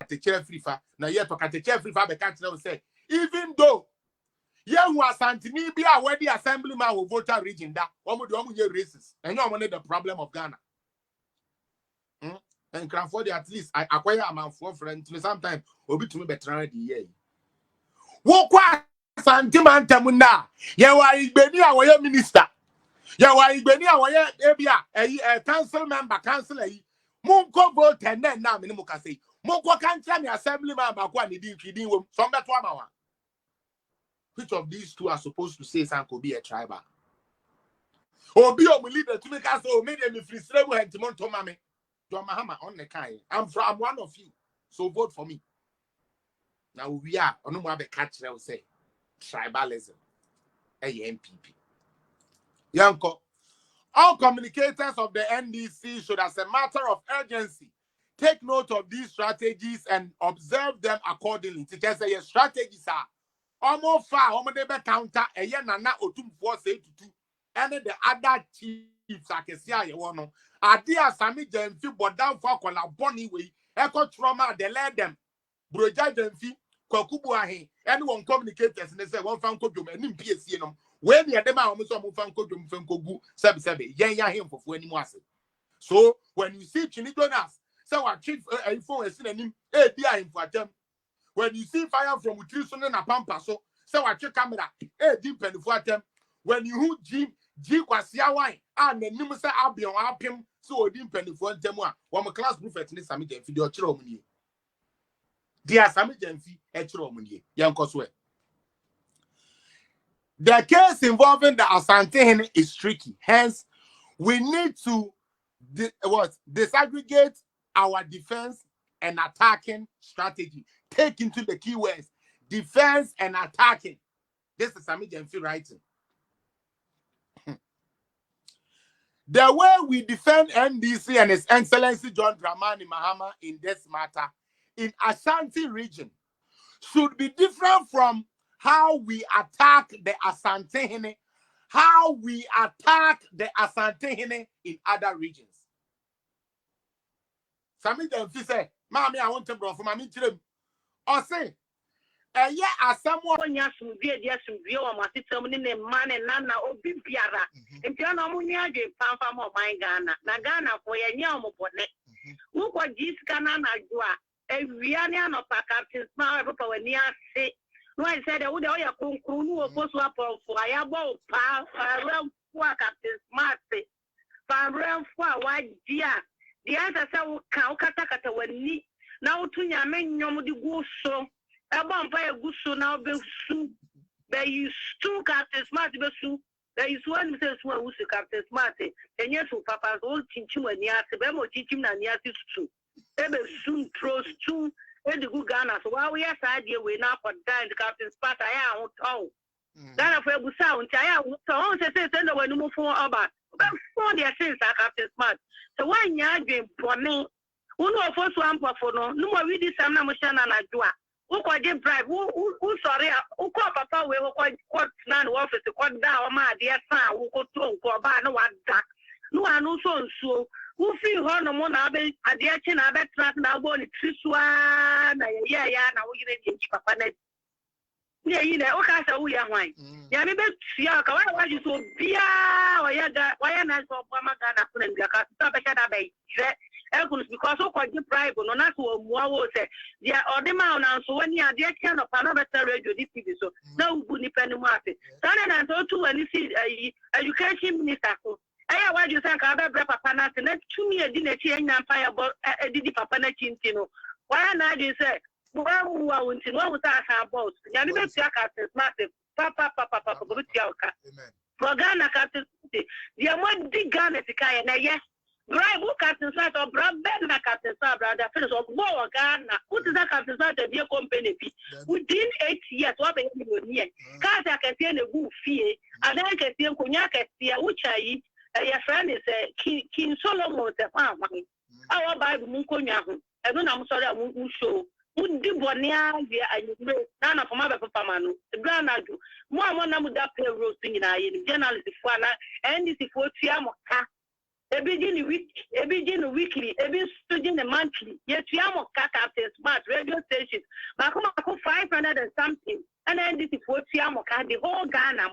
kateche free fa na ye to kateche free fa be ka kire say even though young was Santini be a wedding assemblyman will voter region that one would ye racist and you want the problem of Ghana. And Cranford at least I acquire a man for friends sometimes will be to me better the year. What Santiman Tamunda? You are Ibenia or minister. You are Ibenia or a council member, councillor. Munko vote and then now Minimuka say. Moko can't tell me assemblyman back one didn't some better one. Which of these two are supposed to say Sanko be a tribal? Obi omu leader to make us so made me free slave and Timon Tomame. John Mahama on the kind. I'm one of you. So vote for me. Now we are on no more catch will say tribalism. A MPP. Yanko. All communicators of the NDC should, as a matter of urgency, take note of these strategies and observe them accordingly. Teachers say strategies are almost far, almost never counter a year nana or 2 4 say to 2. And the other chiefs I can see I want Adia Sami Jenfi, but down for Kola Bonnie way, echo trauma, they let them. Broja Jenfi, Kokubu Ahe, anyone communicators and they say one fan codum and in PSC. When you are almost a fan codum Fankogu, Seb, yeah, him for any more. So when you see Chinidonas, so our chief phone is in him, dear him for them. When you see fire from Utrison and a pampa, so our check camera, deep and for them. When you G Kwasia wine, and the Nimasa Abion Apim, so deep and for them, one class prefect in the Sami Jenfi, your Chiromuni. Dear Sami Jenfi, a Chiromuni, young Cosway. The case involving the Asante is tricky. Hence, we need to disaggregate our defense and attacking strategy. Take into the keywords defense and attacking. This is Sami Jenfi writing. The way we defend NDC and His Excellency John Dramani Mahama in this matter in Ashanti region should be different from how we attack the Asante, how we attack the Asante in other regions. Sami Jenfi say, "Mommy, I want to go for my meeting." Or say, yeah, as someone yes, we are my system in the man and Nana or Bimpiara. And Piano Munia gave Pampa of my Ghana, Nagana for a yam of what who got this Canana Jua, a Viana of Captain Smart when near say, no, I said, I would all your conclude or post up for Ayabo, Pam, for Captain Smart, Pam, for white dear. The answer said, Kaukata when ni now to Yamen Yomudi Gusso. A vampire Gusso now be soup. There is 2 Captain Smart be soup. There is one Mrs. who's Captain Smart. And yes, Papa's old teach him and Yas, Bemo teach him and Yas is true. Ever soon throws 2 and the good Ghana. So while we have idea we now for dying the Captain Smart, I am out. Ghana for Busound, I want to say, send away no more for about. But for their sins, Captain Smart. So when you're doing for me, who know first one for no more reading some Namushan and I do. Who could give bribe? Who sorry? Who call Papa? We who court none office to cut down my dear son who could to go by no one that. No one who so who feel her no more now be a dear chin. I bet not now going to Triswan. Yeah, now we get Papa. Yeah, you know, okay, so we are wine. Yeah, maybe yeah, why you so beer or yeah, why not so Pamagana and the because so quite the bribe, no, not to more say, yeah, or the man, so when you are dear can of another radio, this so no good depending market. Sana and so too, and you see education minister. I want you think I'll be Papa Nat, and let to me a dinner chain and fire about a didi Papa Natino. Why not you say, well, who I want to know what I have both. Yanibet Yakas is massive. Papa, for Ghana, Captain, the amount big Ghana to Kaya, yes. Drive who Captain Sat or Brad Ben, Captain Sabra, the finish of Boa Ghana. What is that Captain Sat of your company? Within 8 years, what a year. Kata can see a good fee, and then can see Cognac, which I your friend is King Solomon, the farm. Our Bible Munkonya. I don't know, I'm sorry, I won't show. Would do Bonia, none of my Papa Manu, the Grand Adu. More that pay roasting in a journalist, and this is 40 Yamoka. Ebijin weekly, ebijin monthly. Yes, we are more Captain Smart radio stations. Makuma 500 and something. And then this is what we are more the whole Ghana.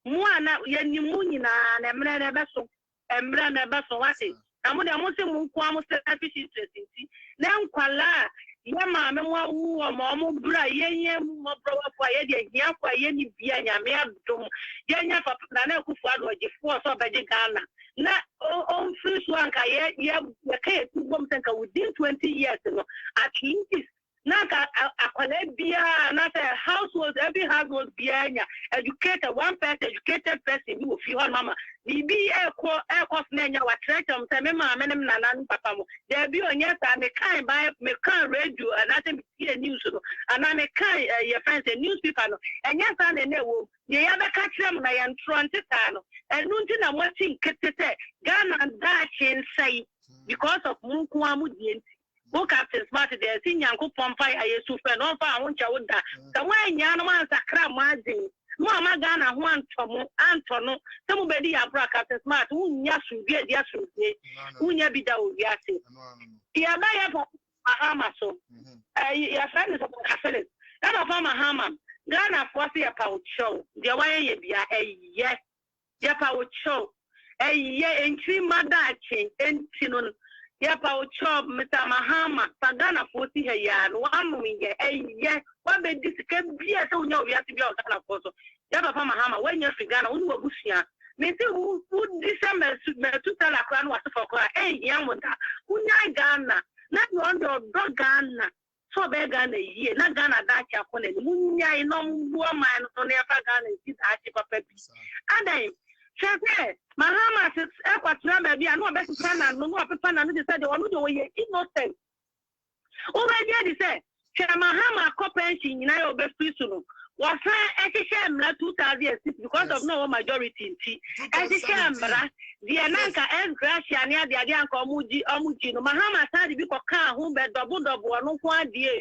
Muana Yanimuni and Emra Nebeso, Emra Nebeso, what is? Amuda Musi Mukwamo selfish interest. Now, Kuala, Yama, Memoir, Mamu Bra, Yen, Mobro, Yaya, Yeni, Yanya, Yanya, Nana Kufa, or the force of Ghana. Na on first one within 20 years at least naka a household every household educated one person educated person you feel mama be air cost nanya wa track them say me ma menem nana papa mo there be on yes I me can radio and nothing see news and I me can your friends a newspaper no and yes and ne wo ye ya be catch them na yan front no and nunti na mo tin ketete Ghana that say because of munku amudi Who Captain Smart there, sing Yanko Pompai, I used to friend on fire, I want you that. The way Yanman Sakra Margin, Mamma Ghana, one from Antono, somebody a bra Captain Smart, who yasu get yasu, who never down yasi. Yeah, by a Hamaso. Your friend is a Catholic. That of Mahama, Ghana for a pout show. The way you be a yes, your pout show. A year and 3 mother chain, and Tinon. Yapa chop Mr. Mahama, Sagana 40 a year, 1 year, yes, what made this can be a so no, we have to be out of photo. Yapa Mahama, when you're Figana, when you were Bushia, Mr. Who December to tell a crown was for young one, who Ghana, not one dog Ghana, so bad Ghana a year, not Ghana that Japon, Munya, no woman on the Ghana, is Archipel. And I say, Mahama says, Equator, baby, I know best son and no papa and said, "Oh, no, you're innocent." Already, they said, Mahama co-pension in our best prison was a shame 2006 because of no majority. As a shame, the Ananka and Gracia near the Adian Komuji, Omujino, Mahama said, because car whom bed double no one dear.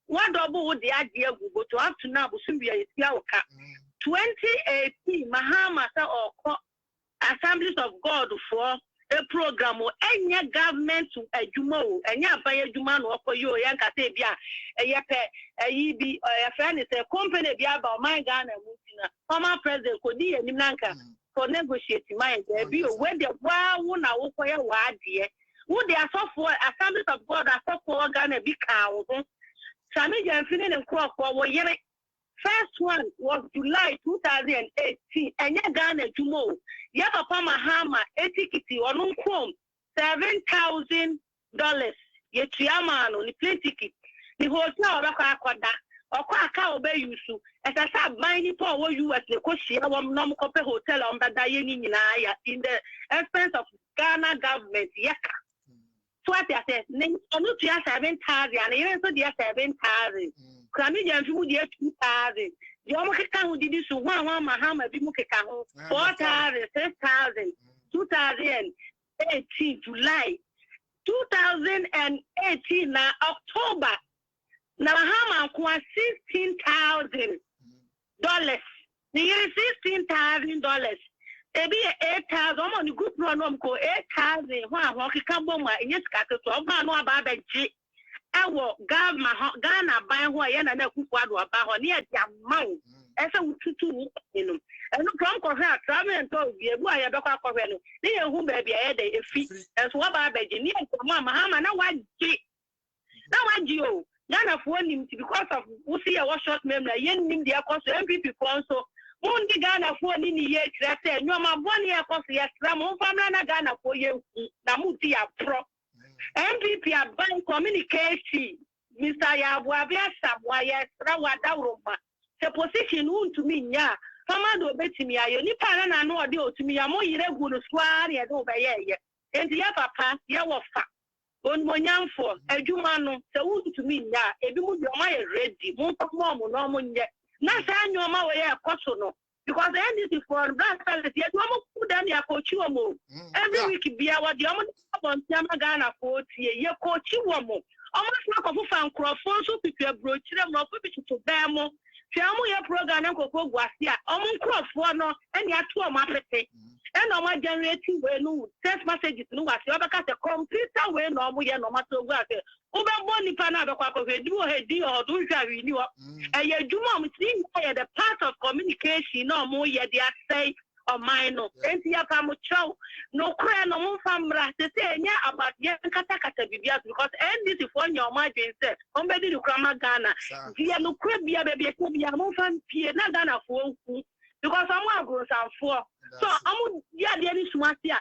One double would the idea go to up to now, Busumbia is Yauka. 2018, Mahama or Assemblies of God for a program or any government to a Jumo, and ya by a Juman or for you, Yanka Tebia, a Yape, a Yibi, a friend is a company Biaba, my Ghana, former President Kodi and Nanka for negotiating my debut. When the wow, one hour for a wide year, would they are so for Assemblies of God are so for Ghana big cow? Sami Janfin and Crop for year. First one was July 2018, and ya Ghana Jumo. Ya Papa Mahama, etikiti, or no chrome, $7,000. Ye Chiamano, the plane ticket. The hotel, or Kwaka obey you, as I said, buying for what you as the Koshia, one normal hotel on Badayani in the expense of Ghana government, Yaka. So I said, name only 7,000, and even so, dear 7,000. Kramijan food yet 2,000. The Omaka who did this one Mahama Bimukeka 4,000, 6,000, 2018 July 2018 now October. Now Mahama was $16,000. Nearly $16,000. Maybe 8,000. On the good program called 8,000. Wow, he come home in his cattle. I'm not about G. Ewo Ghana by who I am and about near the amount as a tutu in and from her travel and told you why I don't have near whom baby a fee as what I beg near Mamma. Now what G now what you Ghana for him because of who see a short memory, yen him the cost MPP also. Only Ghana for any year, no, my 1 year cost yes, Ramon Famana Ghana for you, Namuti pro. MPP are buying communication. Mr. Yabwabia Sabwaya Rawadauroma. The position won't to me, ya. Famado Betty, I only parana no deal to me. I'm more irregular square and over here. And the other past, Yawafa. On Monyam for a Jumano, so would to me, ya. A bit my ready, won't come on, no one yet. Not saying your mother, Cosono. Because anything for black fellas, yet one more than your coach you more. Every week be our diamond on Yamagana 40, your coach you more. Almost like a fan crop, so people broach them up to Bamo. Fiamu your program, Uncle Guasia, almost crop for no, and your 2 market. and no more generating way no text messages no was your back a computer way no more no matter what. Uber Bonnie Pana do head or do you and your Juma the part of communication no more yet they say or mine no NTF Chow no cry no more famra to say about Yankata because this is when your mind said somebody to Krama Ghana. Via no crib be a baby could be a more fan Pia Ghana for because I'm going to go some for so I'm yeah the smart yeah